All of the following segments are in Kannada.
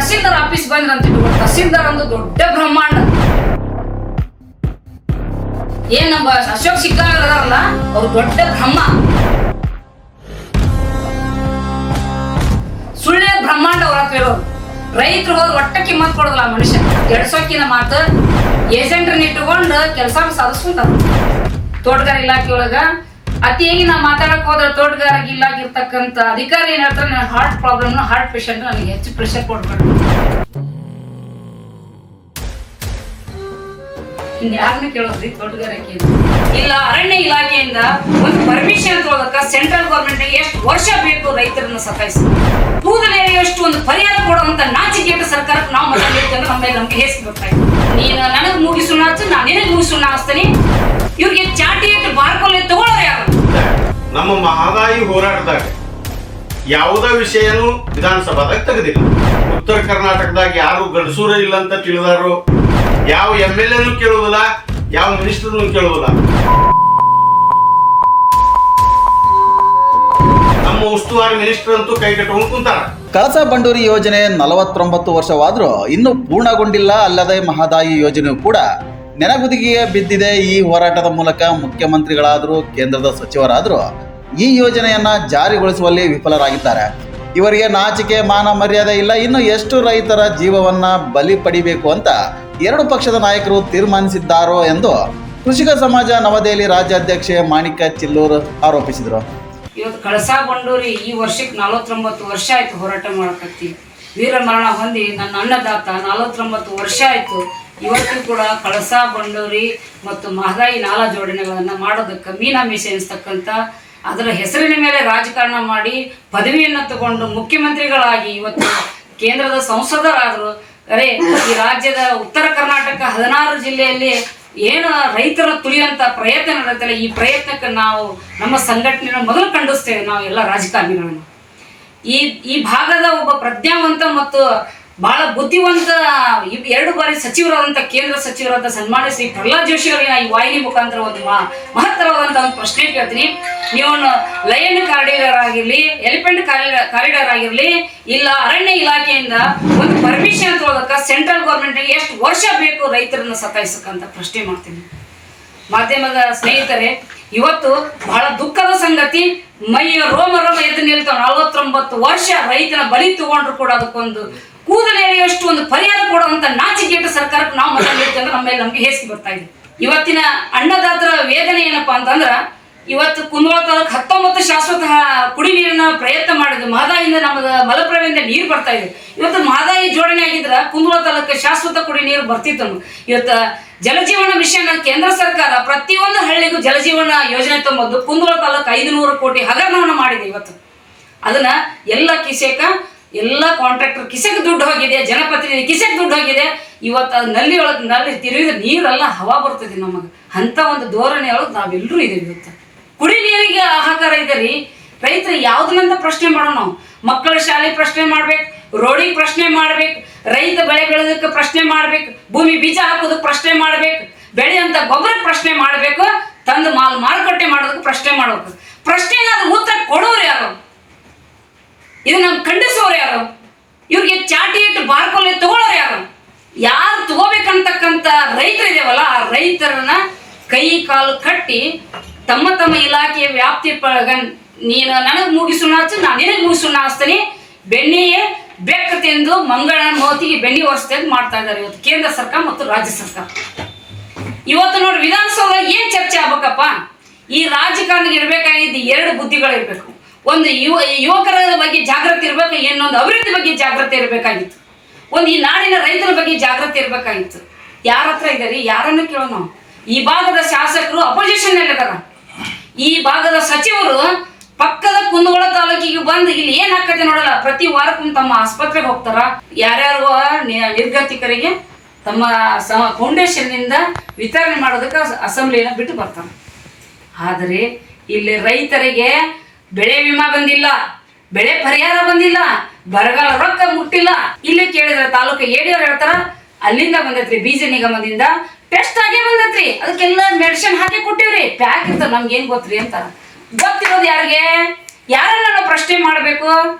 ತಹಸೀಲ್ದಾರ್ ಆಫೀಸ್ ಬಂದ್ರಂತ ತಹಸೀಲ್ದಾರ್ ಒಂದು ದೊಡ್ಡ ಬ್ರಹ್ಮಾಂಡ. ಏನ್ ನಮ್ಮ ಅಶೋಕ್ ಸಿಗ್ಗಾಂವ್ ಅದಾರಲ್ಲ ಅವ್ರು ದೊಡ್ಡ ಬ್ರಹ್ಮ, ಸುಳ್ಳೆ ಬ್ರಹ್ಮಾಂಡ ಅವ್ರ ಹತ್ರ ಹೇಳೋರು. ರೈತರು ಹೋದ್ ಒಟ್ಟ ಕಿಮ್ಮತ್ ಕೊಡೋದಿಲ್ಲ ಮನುಷ್ಯ. ಎಡ್ಸೋಕಿನ ಮಾತು ಏಜೆಂಟ್ರನ್ನ ಇಟ್ಟುಕೊಂಡು ಕೆಲಸ ಸಾಧಿಸ್ಕೊಂತಾರ. ತೋಟಗಾರ ಇಲಾಖೆ ಒಳಗ ಅತಿಯಾಗಿ ನಾ ಮಾತಾಡಕ್ ಹೋದ್ರೆ ತೋಟಗಾರ ಇಲಾಖೆ ಇರ್ತಕ್ಕಂಥ ಅಧಿಕಾರಿ ಏನ್ ಹೇಳ್ತಾರೆ, ನನ್ನ ಹಾರ್ಟ್ ಪ್ರಾಬ್ಲಮ್, ಹಾರ್ಟ್ ಪೇಷಂಟ್, ನನಗೆ ಹೆಚ್ಚು ಪ್ರೆಷರ್ ಕೊಡ್ಬೇಡ್ರಿ. ಇನ್ಯಾರನ್ನ ಕೇಳೋದ್ರಿ ತೋಟಗಾರಿಕೆ ಇಲ್ಲ. ಅರಣ್ಯ ಇಲಾಖೆಯಿಂದ ಒಂದು ಪರ್ಮಿಷನ್ ತೊಗೊಳಕ ಸೆಂಟ್ರಲ್ ಗೌರ್ಮೆಂಟ್ ಎಷ್ಟು ವರ್ಷ ಬೇಕು ರೈತರನ್ನ ಸತಾಯಿಸ ಕೂದಲೇರಿಯಷ್ಟು ಒಂದು ಪರಿಹಾರ ಕೊಡುವಂತ ನಾಚಿಕೆಟ್ಟ ಸರ್ಕಾರಕ್ಕೆ ನಾವು ಮತ ನೀಡ್ತೇವೆ ಅಂದ್ರೆ ನಮ್ಮ ಮೇಲೆ ನಮ್ಗೆ ಹೇಸಿ ಬರ್ತಾಯಿದೆ. ನೀನು ನನಗ್ ಮುಗಿಸೋಣ ಹಚ್ಚು, ನಾನು ನಿನಗೆ ಮುಗಿಸೋಣ ಹಚ್ತೀನಿ. ಇವ್ರಿಗೆ ಚಾಟಿ ಇಟ್ಟು ಬಾರ್ಕೊಲ್ಲಿ ತಗೊಳ್ಳೋರು ಯಾರು? ನಮ್ಮ ಮಹದಾಯಿ ಹೋರಾಟದಾಗ ಯಾವುದೇ ವಿಷಯನೂ ವಿಧಾನಸಭಾದಾಗ ತೆಗೆದಿಲ್ಲ. ಉತ್ತರ ಕರ್ನಾಟಕದಾಗ ಯಾರು ಗಂಡಸೂರ ಇಲ್ಲ ಅಂತ ತಿಳಿದಾರು, ಯಾವ MLA ಕೇಳುವುದಿಲ್ಲ, ಯಾವ ಮಿನಿಸ್ಟರ್ನು ಕೇಳುವುದಿಲ್ಲ. ನಮ್ಮ ಉಸ್ತುವಾರಿ ಮಿನಿಸ್ಟರ್ ಅಂತೂ ಕೈ ಕಟ್ಕೊಂಡು ಕುಂತಾರ. ಕಳಸಾ ಬಂಡೂರಿ ಯೋಜನೆ 49 ವರ್ಷವಾದರೂ ಇನ್ನೂ ಪೂರ್ಣಗೊಂಡಿಲ್ಲ. ಅಲ್ಲದೆ ಮಹದಾಯಿ ಯೋಜನೆಯೂ ಕೂಡ ನೆನಗುದಿಗೆ ಬಿದ್ದಿದೆ. ಈ ಹೋರಾಟದ ಮೂಲಕ ಮುಖ್ಯಮಂತ್ರಿಗಳಾದರೂ ಕೇಂದ್ರದ ಸಚಿವರಾದರೂ ಈ ಯೋಜನೆಯನ್ನ ಜಾರಿಗೊಳಿಸುವಲ್ಲಿ ವಿಫಲರಾಗಿದ್ದಾರೆ. ಇವರಿಗೆ ನಾಚಿಕೆ ಮಾನ ಮರ್ಯಾದೆ ಇಲ್ಲ. ಇನ್ನು ಎಷ್ಟು ರೈತರ ಜೀವವನ್ನ ಬಲಿ ಪಡಿಬೇಕು ಅಂತ ಎರಡು ಪಕ್ಷದ ನಾಯಕರು ತೀರ್ಮಾನಿಸಿದ್ದಾರೋ ಎಂದು ಕೃಷಿಕ ಸಮಾಜ ನವದೆಹಲಿ ರಾಜ್ಯಾಧ್ಯಕ್ಷೆ ಮಾಣಿಕ್ಯ ಚಿಲ್ಲೂರ್ ಆರೋಪಿಸಿದರು. ಇವತ್ತು ಕಳಸಾ ಬಂಡೂರಿ ಈ ವರ್ಷಕ್ಕೆ 49 ವರ್ಷ ಆಯ್ತು ಹೋರಾಟ ಮಾಡಕತ್ತೀವಿ. ವೀರ ಮರಣ ಹೊಂದಿ ನನ್ನ ಅನ್ನದಾತ 49 ವರ್ಷ ಆಯ್ತು. ಇವತ್ತು ಕೂಡ ಕಳಸಾ ಬಂಡೂರಿ ಮತ್ತು ಮಹದಾಯಿ ನಾಲಾ ಜೋಡಣೆಗಳನ್ನು ಮಾಡೋದಕ್ಕೆ ಮೀನಾಮೀಸೆ ಎನಿಸ್ತಕ್ಕಂಥ ಅದರ ಹೆಸರಿನ ಮೇಲೆ ರಾಜಕಾರಣ ಮಾಡಿ ಪದವಿಯನ್ನು ತಗೊಂಡು ಮುಖ್ಯಮಂತ್ರಿಗಳಾಗಿ ಇವತ್ತು ಕೇಂದ್ರದ ಸಂಸದರಾದರು. ಅರೆ ಈ ರಾಜ್ಯದ ಉತ್ತರ ಕರ್ನಾಟಕ 16 ಜಿಲ್ಲೆಯಲ್ಲಿ ಏನು ರೈತರ ತುಳಿಯುವಂಥ ಪ್ರಯತ್ನ ನಡೆಯುತ್ತಲ್ಲ, ಈ ಪ್ರಯತ್ನಕ್ಕೆ ನಾವು ನಮ್ಮ ಸಂಘಟನೆಯನ್ನು ಮೊದಲು ಖಂಡಿಸ್ತೇವೆ. ನಾವು ಎಲ್ಲ ರಾಜಕಾರಣಿಗಳನ್ನು ಈ ಭಾಗದ ಒಬ್ಬ ಪ್ರಜ್ಞಾವಂತ ಮತ್ತು ಬಹಳ ಬುದ್ಧಿವಂತ 2 ಬಾರಿ ಸಚಿವರಾದಂಥ ಕೇಂದ್ರ ಸಚಿವರಾದ ಸನ್ಮಾನ್ಯ ಶ್ರೀ ಪ್ರಹ್ಲಾದ್ ಜೋಶಿ ಅವರಿಗೆ ಈ ವಾಹಿನಿ ಮುಖಾಂತರ ಒಂದು ಮಹತ್ತರವಾದಂಥ ಒಂದು ಪ್ರಶ್ನೆ ಕೇಳ್ತೀನಿ. ನೀವು ಲಯನ್ ಕಾರಿಡಾರ್ ಆಗಿರಲಿ, ಎಲಿಫೆಂಟ್ ಕಾರಿಡಾರ್ ಆಗಿರಲಿ, ಇಲ್ಲ ಅರಣ್ಯ ಇಲಾಖೆಯಿಂದ ಒಂದು ಪರ್ಮಿಷನ್ ತೊಗೊಳಕ ಸೆಂಟ್ರಲ್ ಗೌರ್ಮೆಂಟ್ ಎಷ್ಟು ವರ್ಷ ಬೇಕು ರೈತರನ್ನ ಸತಾಯಿಸಕ್ಕಂತ ಪ್ರಶ್ನೆ ಮಾಡ್ತೀನಿ. ಮಾಧ್ಯಮದ ಸ್ನೇಹಿತರೆ, ಇವತ್ತು ಬಹಳ ದುಃಖದ ಸಂಗತಿ, ಮೈಯ ರೋಮ ಎದ್ದು ನಿಲ್ತಾವ. 49 ವರ್ಷ ರೈತನ ಬಲಿ ತಗೊಂಡ್ರು ಕೂಡ ಅದಕ್ಕೊಂದು ಕೂದಲೇರಿಯಷ್ಟು ಒಂದು ಪರಿಹಾರ ಕೊಡುವಂತ ನಾಚಿಕೆಟ್ಟ ಸರ್ಕಾರಕ್ಕೆ ನಾವು ಮತ ನೀಡ್ತೇವೆ ಅಂದ್ರೆ ನಮ್ಮ ಮೇಲೆ ನಮ್ಗೆ ಹೇಸಿಗೆ ಬರ್ತಾ ಇದೆ. ಇವತ್ತಿನ ಅನ್ನದಾತರ ವೇದನೆ ಏನಪ್ಪಾ ಅಂತಂದ್ರ, ಇವತ್ತು ಕುಂದಗೋಳ ತಾಲೂಕು 19 ಶಾಶ್ವತ ಕುಡಿ ನೀರಿನ ಪ್ರಯತ್ನ ಮಾಡಿದ್ವಿ. ಮಹದಾಯಿಯಿಂದ ನಮ್ಮದ ಮಲಪ್ರಭೆಯಿಂದ ನೀರು ಬರ್ತಾ ಇದೆ. ಇವತ್ತು ಮಹದಾಯಿ ಜೋಡಣೆ ಆಗಿದ್ರ ಕುಂದಗೋಳ ತಾಲೂಕು ಶಾಶ್ವತ ಕುಡಿ ನೀರು ಬರ್ತಿತ್ತು. ಇವತ್ತು ಜಲಜೀವನ ಮಿಷನ್ ಕೇಂದ್ರ ಸರ್ಕಾರ ಪ್ರತಿಯೊಂದು ಹಳ್ಳಿಗೂ ಜಲಜೀವನ ಯೋಜನೆ ತಂಬದ್ದು ಕುಂದಗೋಳ ತಾಲೂಕು 500 ಕೋಟಿ ಹಗರಣವನ್ನು ಮಾಡಿದೆ. ಇವತ್ತು ಅದನ್ನ ಎಲ್ಲ ಕಿಸೆಕ, ಎಲ್ಲ ಕಾಂಟ್ರಾಕ್ಟರ್ ಕಿಸೆಗೆ ದುಡ್ಡು ಹೋಗಿದೆ, ಜನಪ್ರತಿನಿಧಿ ಕಿಸೆಗೆ ದುಡ್ಡು ಹೋಗಿದೆ. ಇವತ್ತು ನಲ್ಲಿ ಒಳಗೆ ನಲ್ಲಿ ತಿರುಗಿದ ನೀರೆಲ್ಲ ಹವಾ ಬರ್ತದೆ. ನಮಗೆ ಅಂತ ಒಂದು ಧೋರಣೆ ಒಳಗೆ ನಾವೆಲ್ಲರೂ ಇದ್ದೀವಿ. ಇವತ್ತು ಕುಡಿ ನೀರಿಗೆ ಹಾಹಾಕಾರ ಇದೆ ರೀ. ರೈತರು ಯಾವ್ದನ್ನಂತ ಪ್ರಶ್ನೆ ಮಾಡೋಣ ನಾವು? ಮಕ್ಕಳ ಶಾಲೆ ಪ್ರಶ್ನೆ ಮಾಡ್ಬೇಕು, ರೋಡಿಗೆ ಪ್ರಶ್ನೆ ಮಾಡ್ಬೇಕು, ರೈತ ಬೆಳೆ ಬೆಳೆದಕ್ಕೆ ಪ್ರಶ್ನೆ ಮಾಡ್ಬೇಕು, ಭೂಮಿ ಬೀಜ ಹಾಕೋದಕ್ಕೆ ಪ್ರಶ್ನೆ ಮಾಡ್ಬೇಕು, ಬೆಳೆ ಅಂತ ಗೊಬ್ಬರಕ್ಕೆ ಪ್ರಶ್ನೆ ಮಾಡ್ಬೇಕು, ತಂದು ಮಾರುಕಟ್ಟೆ ಮಾಡೋದಕ್ಕೆ ಪ್ರಶ್ನೆ ಮಾಡ್ಬೇಕು. ಪ್ರಶ್ನೆ ಉತ್ತರ ಕೊಡೋರು ಯಾರು? ಇದು ನಮ್ಗೆ ಖಂಡಿಸೋರು ಯಾರು? ಇವ್ರಿಗೆ ಚಾಟಿ ಇಟ್ಟು ಬಾರ್ಕೊಲ್ಲಿ ತಗೊಳ್ಳೋರು ಯಾರು? ಯಾರು ತಗೋಬೇಕಂತಕ್ಕಂಥ ರೈತರು ಇದೇವಲ್ಲ, ಆ ರೈತರನ್ನ ಕೈ ಕಾಲು ಕಟ್ಟಿ ತಮ್ಮ ತಮ್ಮ ಇಲಾಖೆಯ ವ್ಯಾಪ್ತಿ ನೀನು ನನಗೆ ಮುಗಿಸೋಣ ಹಚ್ಚು, ನಾನು ನಿನಗೆ ಮುಗಿಸೋಣ ಹಚ್ತೀನಿ, ಬೆಣ್ಣೆಯೇ ಬೆಕ್ಕ ತಿಂದು ಮಂಗಳ ಮೋತಿಗೆ ಬೆಣ್ಣೆ ಹೊರಿಸ್ದಂಗೆ ಮಾಡ್ತಾ ಇದ್ದಾರೆ ಇವತ್ತು ಕೇಂದ್ರ ಸರ್ಕಾರ ಮತ್ತು ರಾಜ್ಯ ಸರ್ಕಾರ. ಇವತ್ತು ನೋಡಿ ವಿಧಾನಸೌಧ ಏನ್ ಚರ್ಚೆ ಆಗ್ಬೇಕಪ್ಪ? ಈ ರಾಜಕಾರಣಿಗೆ ಇರ್ಬೇಕಾಗಿದ್ದು 2 ಬುದ್ಧಿಗಳಿರ್ಬೇಕು. ಒಂದು ಯುವಕರ ಬಗ್ಗೆ ಜಾಗೃತಿ ಇರ್ಬೇಕು, ಇನ್ನೊಂದು ಅಭಿವೃದ್ಧಿ ಬಗ್ಗೆ ಜಾಗೃತಿ ಇರಬೇಕಾಗಿತ್ತು. ಒಂದು ಈ ನಾಡಿನ ರೈತರ ಬಗ್ಗೆ ಜಾಗೃತಿ ಇರಬೇಕಾಗಿತ್ತು. ಯಾರ ಹತ್ರ ಇದ್ದಾರೆ? ಯಾರನ್ನ ಕೇಳೋ ನಾವು? ಈ ಭಾಗದ ಶಾಸಕರು ಅಪೋಸಿಷನ್ ಇದಾರ, ಈ ಭಾಗದ ಸಚಿವರು ಪಕ್ಕದ ಕುಂದಗೋಳ ತಾಲೂಕಿಗೆ ಬಂದು ಇಲ್ಲಿ ಏನ್ ಹಾಕತ್ತೆ ನೋಡಲ್ಲ. ಪ್ರತಿ ವಾರಕ್ಕೂ ತಮ್ಮ ಆಸ್ಪತ್ರೆಗೆ ಹೋಗ್ತಾರ. ಯಾರ್ಯಾರು ನಿರ್ಗತಿಕರಿಗೆ ತಮ್ಮ ಫೌಂಡೇಶನ್ ನಿಂದ ವಿತರಣೆ ಮಾಡೋದಕ್ಕೆ ಅಸೆಂಬ್ಲಿನ ಬಿಟ್ಟು ಬರ್ತಾರೆ. ಆದರೆ ಇಲ್ಲಿ ರೈತರಿಗೆ ಬೆಳೆ ವಿಮಾ ಬಂದಿಲ್ಲ, ಬೆಳೆ ಪರಿಹಾರ ಬಂದಿಲ್ಲ, ಬರಗಾಲ ರೊಕ್ಕ ಮುಟ್ಟಿಲ್ಲ. ಇಲ್ಲಿ ಕೇಳಿದ್ರೆ ತಾಲೂಕು ಏಡಿಯವ್ರು ಹೇಳ್ತಾರ ಅಲ್ಲಿಂದ ಬಂದೈತ್ರಿ, ಬೀಜ ನಿಗಮದಿಂದ ಟೆಸ್ಟ್ ಆಗೇ ಬಂದೈತ್ರಿ, ಅದಕ್ಕೆಲ್ಲ ಮೆಡಿಸಿನ್ ಹಾಕಿ ಕೊಟ್ಟಿವ್ರಿ, ಪ್ಯಾಕ್ ಇರ್ತಾರ, ನಮ್ಗೆ ಏನ್ ಗೊತ್ತ್ರಿ ಅಂತಾರ. ಗೊತ್ತಿರೋದು ಯಾರಿಗೆ? ಯಾರನ್ನ ನಾವು ಪ್ರಶ್ನೆ ಮಾಡಬೇಕು?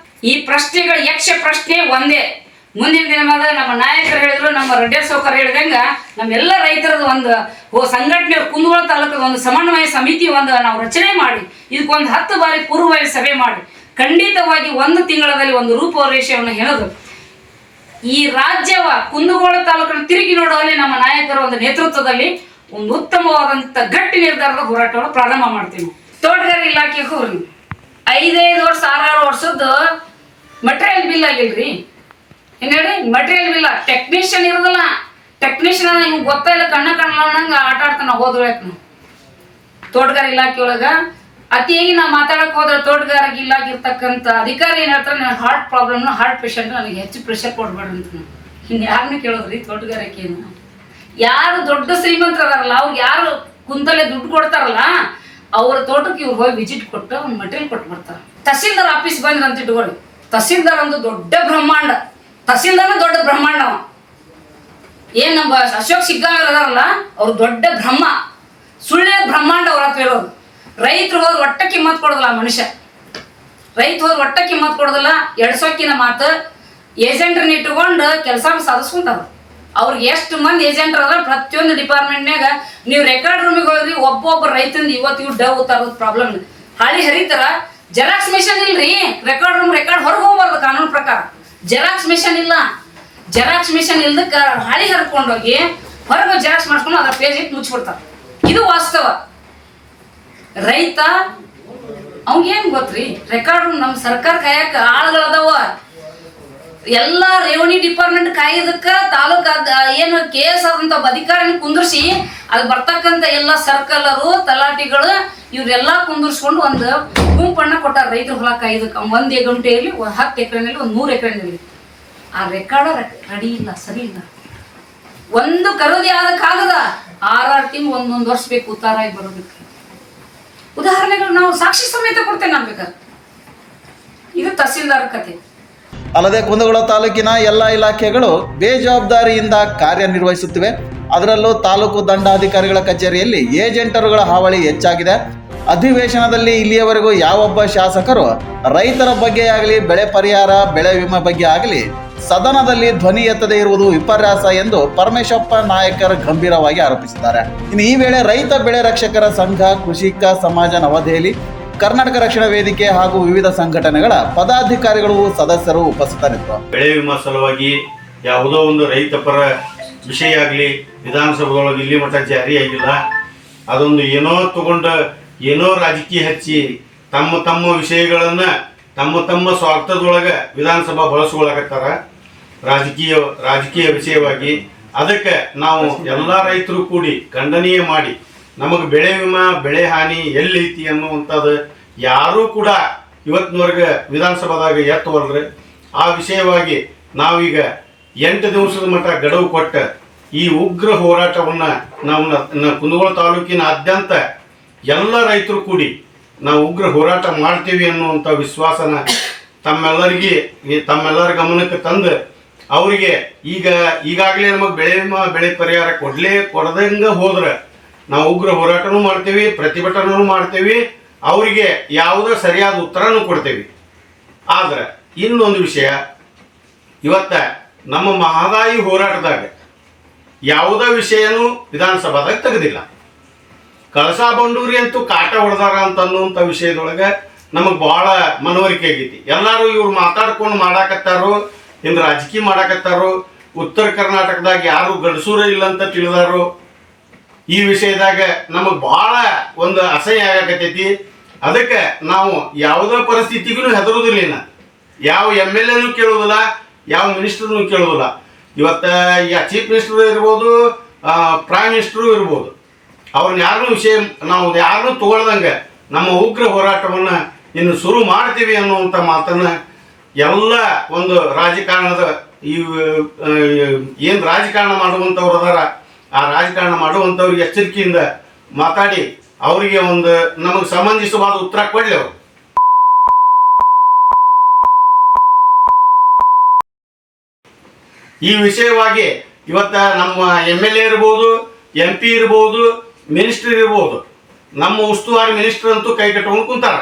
ಈ ಪ್ರಶ್ನೆಗಳು ಯಕ್ಷ ಪ್ರಶ್ನೆ ಒಂದೇ. ಮುಂದಿನ ದಿನಮಾನ ನಮ್ಮ ನಾಯಕರು ಹೇಳಿದ್ರು, ನಮ್ಮ ರೆಡ್ಡಿ ಸೌಕರ್ ಹೇಳಿದಂಗ ನಮ್ಮೆಲ್ಲ ರೈತರದ ಒಂದು ಸಂಘಟನೆ ಕುಂದಗೋಳ ತಾಲೂಕದ ಒಂದು ಸಮನ್ವಯ ಸಮಿತಿ ನಾವು ರಚನೆ ಮಾಡಿ ಇದಕ್ಕೊಂದು 10 ಬಾರಿ ಪೂರ್ವಭಾವಿ ಸಭೆ ಮಾಡಿ ಖಂಡಿತವಾಗಿ 1 ತಿಂಗಳಲ್ಲಿ ಒಂದು ರೂಪರೇಷೆಯನ್ನು ಹೆಣೆದು ಈ ರಾಜ್ಯವ ಕುಂದಗೋಳ ತಾಲೂಕನ್ನು ತಿರುಗಿ ನೋಡುವಲ್ಲಿ ನಮ್ಮ ನಾಯಕರ ಒಂದು ನೇತೃತ್ವದಲ್ಲಿ ಒಂದು ಉತ್ತಮವಾದಂಥ ಗಟ್ಟಿ ನಿರ್ಧಾರದ ಹೋರಾಟವನ್ನು ಪ್ರಾರಂಭ ಮಾಡ್ತೀವಿ. ತೋಟಗಾರಿಕೆ ಇಲಾಖೆ ಹೋಗ್ರಿ 5 ವರ್ಷ 6 ವರ್ಷದ್ದು ಮಟೀರಿಯಲ್ ಬಿಲ್ ಆಗಿಲ್ರಿ. ಏನು ಹೇಳಿ ಮಟೀರಿಯಲ್ ಬಿಲ್ ಟೆಕ್ನಿಷಿಯನ್ ಇರೋದಿಲ್ಲ. ಟೆಕ್ನಿಷಿಯನ್ ಇವ್ ಗೊತ್ತಾಯಿಲ್ಲ ಕಣ್ಣ ಕಾಣಂಗೆ ಆಟ ಆಡ್ತಾನೆ ಹೋದ್ಬೇಕು ನಾವು. ತೋಟಗಾರಿಕೆ ಇಲಾಖೆ ಒಳಗೆ ಅತಿಯಾಗಿ ನಾವು ಮಾತಾಡಕ್ಕೆ ಹೋದ್ರೆ ತೋಟಗಾರಿಕೆ ಇಲಾಖೆ ಇರ್ತಕ್ಕಂಥ ಅಧಿಕಾರಿ ಏನು ಹೇಳ್ತಾರೆ, ನನಗೆ ಹಾರ್ಟ್ ಪ್ರಾಬ್ಲಮ್ನ ಹಾರ್ಟ್ ಪೇಷಂಟ್ ನನಗೆ ಹೆಚ್ಚು ಪ್ರೆಷರ್ ಕೊಡ್ಬೇಡ್ರಿ ಅಂತ. ಇನ್ನು ಯಾರನ್ನ ಕೇಳೋದ್ರಿ ತೋಟಗಾರಿಕೆಯನ್ನು? ಯಾರು ದೊಡ್ಡ ಶ್ರೀಮಂತರದಾರಲ್ಲ ಅವ್ರು ಯಾರು ಕುಂತಲ್ಲೇ ದುಡ್ಡು ಕೊಡ್ತಾರಲ್ಲ ಅವ್ರ ತೋಟಕ್ಕೆ ಇವ್ರು ಹೋಗಿ ವಿಸಿಟ್ ಕೊಟ್ಟು ಒಂದು ಮಟೀರಿಯಲ್ ಕೊಟ್ಟು ಬರ್ತಾರೆ. ತಹಸೀಲ್ದಾರ್ ಆಫೀಸ್ ಬಂದ್ರೆ ಅಂತ ಇಟ್ಕೊಳ್ಳಿ, ತಹಸೀಲ್ದಾರ್ ಒಂದು ದೊಡ್ಡ ಬ್ರಹ್ಮಾಂಡ. ತಹಸೀಲ್ದಾರ್ನ ದೊಡ್ಡ ಬ್ರಹ್ಮಾಂಡವ. ಏನು ನಮ್ಮ ಅಶೋಕ್ ಸಿಗ್ಗಾಂವ್ ಅದಾರಲ್ಲ ಅವ್ರು ದೊಡ್ಡ ಬ್ರಹ್ಮ, ಸುಳ್ಳೆ ಬ್ರಹ್ಮಾಂಡ ಅವ್ರ ಹತ್ರ ಹೇಳೋದು. ರೈತರು ಹೋದ್ರೆ ಒಟ್ಟ ಕಿಮ್ಮತ್ ಕೊಡೋದಿಲ್ಲ ಆ ಮನುಷ್ಯ. ರೈತ ಹೋದ್ರೆ ಒಟ್ಟ ಕಿಮ್ಮತ್ ಕೊಡೋದಿಲ್ಲ. ಎಡ್ಸೋಕಿನ ಮಾತು ಏಜೆಂಟ್ರನ್ನ ಇಟ್ಟುಕೊಂಡು ಕೆಲಸ ಸಾಧಿಸ್ಕೊಂತಾರ. ಅವ್ರಿಗೆ ಎಷ್ಟು ಮಂದಿ ಏಜೆಂಟ್ರ ಅದ ಪ್ರತಿಯೊಂದು ಡಿಪಾರ್ಟ್ಮೆಂಟ್ನಾಗ ನೀವು ರೆಕಾರ್ಡ್ ರೂಮಿಗೆ ಹೋದ್ರಿ ಒಬ್ಬೊಬ್ಬ ರೈತಂದು ಇವತ್ತಿಗೂ ಡವ್ ತರೋದು ಪ್ರಾಬ್ಲಮ್. ಹಾಳಿ ಹರಿತಾರ. ಜೆರಾಕ್ಸ್ ಮಿಷನ್ ಇಲ್ರಿ. ರೆಕಾರ್ಡ್ ಹೊರಗೆ ಹೋಗ್ಬಾರ್ದು ಕಾನೂನು ಪ್ರಕಾರ. ಜೆರಾಕ್ಸ್ ಮಿಷನ್ ಇಲ್ಲ. ಜೆರಾಕ್ಸ್ ಮಿಷನ್ ಇಲ್ದಕ್ಕೆ ಹಾಳಿ ಹರ್ಕೊಂಡೋಗಿ ಹೊರಗೆ ಜೆರಾಕ್ಸ್ ಮಾಡ್ಕೊಂಡು ಅದರ ಪೇಜ್ ಇಟ್ಟು ಮುಚ್ಚಿಬಿಡ್ತಾರೆ. ಇದು ವಾಸ್ತವ. ರೈತ ಅವ್ಗೇನು ಗೊತ್ತ್ರಿ, ರೆಕಾರ್ಡ್ ನಮ್ಮ ಸರ್ಕಾರ ಕಾಯಕ್ಕೆ ಆಳುಗಳದಾವ. ಎಲ್ಲ ರೆವಿನ್ಯೂ ಡಿಪಾರ್ಟ್ಮೆಂಟ್ ಕಾಯೋದಕ್ಕೆ ತಾಲೂಕು ಏನು KS ಆದಂಥ ಅಧಿಕಾರಿನ ಕುಂದಿರ್ಸಿ ಅದು ಬರ್ತಕ್ಕಂಥ ಎಲ್ಲ ಸರ್ಕಲರು ತಲಾಟಿಗಳು ಇವರೆಲ್ಲ ಕುಂದಿರ್ಸ್ಕೊಂಡು ಒಂದು ಗುಂಪನ್ನು ಕೊಟ್ಟಾರ ರೈತರ ಹೊಲ ಕಾಯೋದಕ್ಕೆ. 1 ಗಂಟೆ ಇರಲಿ, 10 ಎಕರೆನಲ್ಲಿ, 100 ಎಕರೆನಲ್ಲಿ. ಆ ರೆಕಾರ್ಡ್ ರೆಡಿ ಇಲ್ಲ, ಸರಿ ಇಲ್ಲ. ಒಂದು ಕರದಿ ಆದ ಕಾಗದ 6 ತಿಂಗಳು 1 ವರ್ಷ ಬೇಕು ಉತ್ತಾರಾಗಿ ಬರೋದಕ್ಕೆ. ಉದಾಹರಣೆಗಳು ನಾವು ಸಾಕ್ಷಿ ಸಮೇತ ಕೊಡ್ತೇನೆ ನಾನು ಬೇಕಾದ್ರೆ. ಇದು ತಹಸೀಲ್ದಾರ್ ಕತೆ. ಅಲ್ಲದೆ ಕುಂದಗೋಳ ತಾಲೂಕಿನ ಎಲ್ಲ ಇಲಾಖೆಗಳು ಬೇಜವಾಬ್ದಾರಿಯಿಂದ ಕಾರ್ಯನಿರ್ವಹಿಸುತ್ತಿವೆ. ಅದರಲ್ಲೂ ತಾಲೂಕು ದಂಡಾಧಿಕಾರಿಗಳ ಕಚೇರಿಯಲ್ಲಿ ಏಜೆಂಟರುಗಳ ಹಾವಳಿ ಹೆಚ್ಚಾಗಿದೆ. ಅಧಿವೇಶನದಲ್ಲಿ ಇಲ್ಲಿಯವರೆಗೂ ಯಾವೊಬ್ಬ ಶಾಸಕರು ರೈತರ ಬಗ್ಗೆ ಆಗಲಿ, ಬೆಳೆ ಪರಿಹಾರ, ಬೆಳೆ ವಿಮೆ ಬಗ್ಗೆ ಆಗಲಿ ಸದನದಲ್ಲಿ ಧ್ವನಿ ಎತ್ತದೇ ಇರುವುದು ವಿಪರ್ಯಾಸ ಎಂದು ಪರಮೇಶಪ್ಪ ನಾಯಕರ್ ಗಂಭೀರವಾಗಿ ಆರೋಪಿಸಿದ್ದಾರೆ. ಇನ್ನು ಈ ವೇಳೆ ರೈತ ಬೆಳೆ ರಕ್ಷಕರ ಸಂಘ, ಕೃಷಿಕ ಸಮಾಜ ನವದೆಹಲಿ, ಕರ್ನಾಟಕ ರಕ್ಷಣಾ ವೇದಿಕೆ ಹಾಗೂ ವಿವಿಧ ಸಂಘಟನೆಗಳ ಪದಾಧಿಕಾರಿಗಳು ಸದಸ್ಯರು ಉಪಸ್ಥಿತರಿದ್ದರು. ಬೆಳೆ ವಿಮಾ ಸಲುವಾಗಿ ಯಾವುದೋ ಒಂದು ರೈತ ಪರ ವಿಷಯ ಆಗಲಿ ವಿಧಾನಸಭೆದೊಳಗೆ ಇಲ್ಲಿ ಮಟ್ಟ ಜಾರಿ ಆಗಿಲ್ಲ. ಅದೊಂದು ಏನೋ ತಗೊಂಡು ಏನೋ ರಾಜಕೀಯ ಹಚ್ಚಿ ತಮ್ಮ ವಿಷಯಗಳನ್ನು ತಮ್ಮ ಸ್ವಾರ್ಥದೊಳಗೆ ವಿಧಾನಸಭಾ ಬಳಸ್ಕೊಳಕತ್ತಾರ ರಾಜಕೀಯ ವಿಷಯವಾಗಿ. ಅದಕ್ಕೆ ನಾವು ಎಲ್ಲ ರೈತರು ಕೂಡಿ ಖಂಡನೀಯ ಮಾಡಿ ನಮಗೆ ಬೆಳೆ ವಿಮಾ, ಬೆಳೆ ಹಾನಿ ಎಲ್ಲೈತಿ ಅನ್ನುವಂಥದ್ದು ಯಾರೂ ಕೂಡ ಇವತ್ತಿನವರೆಗೆ ವಿಧಾನಸಭಾದಾಗ ಎತ್ತವಲ್ರಿ. ಆ ವಿಷಯವಾಗಿ ನಾವೀಗ 8 ದಿವಸದ ಮಟ್ಟ ಗಡುವು ಕೊಟ್ಟ ಈ ಉಗ್ರ ಹೋರಾಟವನ್ನು ನಾವು ಕುಂದಗೋಳ ತಾಲೂಕಿನಾದ್ಯಂತ ಎಲ್ಲ ರೈತರು ಕೂಡಿ ನಾವು ಉಗ್ರ ಹೋರಾಟ ಮಾಡ್ತೀವಿ ಅನ್ನುವಂಥ ವಿಶ್ವಾಸನ ತಮ್ಮೆಲ್ಲರ ಗಮನಕ್ಕೆ ತಂದು ಅವರಿಗೆ ಈಗಾಗಲೇ ನಮಗೆ ಬೆಳೆ ವಿಮಾ, ಬೆಳೆ ಪರಿಹಾರ ಕೊಡದಂಗೆ ಹೋದ್ರೆ ನಾವು ಉಗ್ರ ಹೋರಾಟನೂ ಮಾಡ್ತೀವಿ, ಪ್ರತಿಭಟನೆನೂ ಮಾಡ್ತೀವಿ, ಅವರಿಗೆ ಯಾವುದೋ ಸರಿಯಾದ ಉತ್ತರನೂ ಕೊಡ್ತೀವಿ. ಆದ್ರೆ ಇನ್ನೊಂದು ವಿಷಯ, ಇವತ್ತ ನಮ್ಮ ಮಹದಾಯಿ ಹೋರಾಟದಾಗ ಯಾವುದೇ ವಿಷಯನೂ ವಿಧಾನಸಭಾದಾಗ ತೆಗೆದಿಲ್ಲ. ಕಳಸಾ ಬಂಡೂರಿ ಅಂತೂ ಕಾಟ ಹೊಡೆದಾರ ಅನ್ನುವಂಥ ವಿಷಯದೊಳಗೆ ನಮಗೆ ಭಾಳ ಮನವರಿಕೆ ಆಗೈತಿ. ಎಲ್ಲರೂ ಇವ್ರು ಮಾತಾಡ್ಕೊಂಡು ಮಾಡಾಕತ್ತಾರೋ, ಹಿಂಗೆ ರಾಜಕೀಯ ಮಾಡಾಕತ್ತಾರೋ, ಉತ್ತರ ಕರ್ನಾಟಕದಾಗ ಯಾರು ಗಂಡಸೂರ ಇಲ್ಲ ಅಂತ ತಿಳಿದಾರೋ, ಈ ವಿಷಯದಾಗ ನಮಗೆ ಭಾಳ ಒಂದು ಅಸಹ್ಯ ಆಗಕತ್ತೈತಿ. ಅದಕ್ಕೆ ನಾವು ಯಾವುದೇ ಪರಿಸ್ಥಿತಿಗೂ ಹೆದರೋದಿಲ್ಲ. ಯಾವ MLAನೂ ಕೇಳೋದಿಲ್ಲ, ಯಾವ ಮಿನಿಸ್ಟರ್ನೂ ಕೇಳೋದಿಲ್ಲ. ಇವತ್ತು ಚೀಫ್ ಮಿನಿಸ್ಟರ್ ಇರ್ಬೋದು, ಪ್ರೈಮ್ ಮಿನಿಸ್ಟರು ಇರ್ಬೋದು, ಅವ್ರನ್ನ ನಾವು ಯಾರನ್ನೂ ತಗೊಳ್ದಂಗೆ ನಮ್ಮ ಉಗ್ರ ಹೋರಾಟವನ್ನು ಇನ್ನು ಶುರು ಮಾಡ್ತೀವಿ ಅನ್ನುವಂಥ ಮಾತನ್ನು ಎಲ್ಲ ಒಂದು ರಾಜಕಾರಣದ ಏನು ರಾಜಕಾರಣ ಮಾಡುವಂಥವ್ರು ಅದಾರ, ಆ ರಾಜಕಾರಣ ಮಾಡುವಂಥವ್ರಿಗೆ ಎಚ್ಚರಿಕೆಯಿಂದ ಮಾತಾಡಿ ಅವರಿಗೆ ಒಂದು ನಮಗೆ ಸಂಬಂಧಿಸವಾದ ಉತ್ತರ ಕೊಡಲಿ. ಅವರು ಈ ವಿಷಯವಾಗಿ ಇವತ್ತು ನಮ್ಮ MLA ಇರ್ಬೋದು, MP ಇರ್ಬೋದು, ಮಿನಿಸ್ಟರ್ ಇರ್ಬೋದು, ನಮ್ಮ ಉಸ್ತುವಾರಿ ಮಿನಿಸ್ಟರ್ ಅಂತೂ ಕೈ ಕಟ್ಕೊಂಡು ಕುಂತಾರ.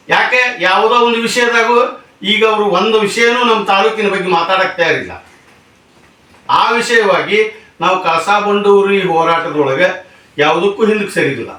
ಯಾಕೆ ಯಾವುದೋ ಒಂದು ವಿಷಯದಾಗೂ ಈಗ ಅವರು ಒಂದು ವಿಷಯನೂ ನಮ್ಮ ತಾಲೂಕಿನ ಬಗ್ಗೆ ಮಾತಾಡಕ್ ತಯಾರಿಲ್ಲ. ಆ ವಿಷಯವಾಗಿ ನಾವು ಕಳಸಾ ಬಂಡೂರಿ ಹೋರಾಟದೊಳಗೆ ಯಾವುದಕ್ಕೂ ಹಿಂದಕ್ಕೆ ಸರಿದಿಲ್ಲ.